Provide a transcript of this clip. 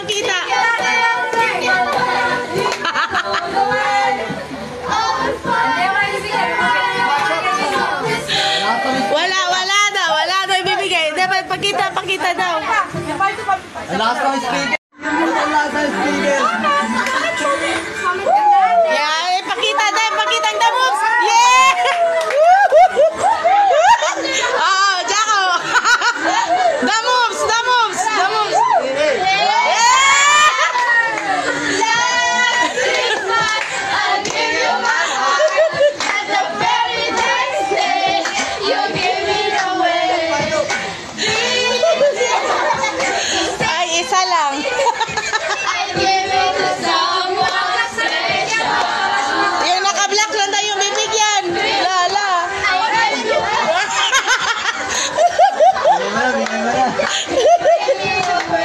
pakita. Wala daw ibibigay. Dapat pakita daw. Ang lakas ng speaker. Ang lakas ng speaker.